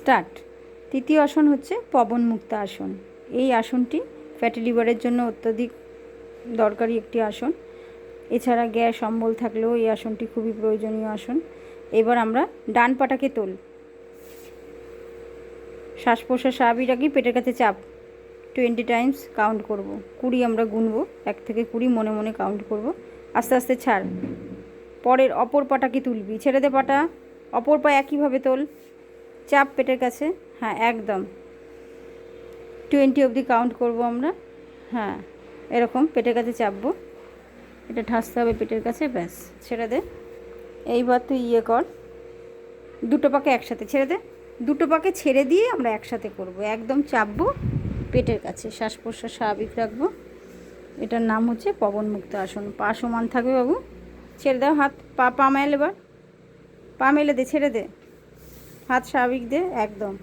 Start. তৃতীয় আসন হচ্ছে পবন মুক্ত আসন। এই আসনটি ফ্যাটি লিভারের জন্য অত্যধিক দরকারি একটি আসন। এছাড়া গ্যাস অম্বল থাকলেও এই আসনটি খুবই প্রয়োজনীয় আসন। এবার আমরা ডান পাটাকে তোল, শ্বাস প্রশ্বাস স্বাভাবিক রাখি, পেটের কাছে চাপ, 20 টাইমস কাউন্ট করব, 20 আমরা গুনবো, 1 থেকে 20 মনে মনে কাউন্ট করব। আস্তে আস্তে ছাড়। পরের অপর পাটাকে তুলবি, ছেড়ে দে পাটা, অপর পা একইভাবে তোল, চাপ পেটের কাছে, হ্যাঁ একদম 20 অবধি কাউন্ট করব আমরা, হ্যাঁ এরকম পেটের কাছে চাপবো, এটা ঠাসতে হবে পেটের কাছে, ব্যাস ছেড়ে দে। এইবার তুই কর, দুটো পাকে একসাথে ছেড়ে দে, দুটো পাকে ছেড়ে দিয়ে আমরা একসাথে করব, একদম চাপবো পেটের কাছে, শ্বাস প্রশ্বাস স্বাভাবিক রাখবো। এটার নাম হচ্ছে পবন মুক্ত আসন। পা সমান থাকবে বাবু, ছেড়ে দাও হাত, পা মেলে, এবার পা মেলে দে, ছেড়ে দে, হাত স্বাভাবিক দে, একদম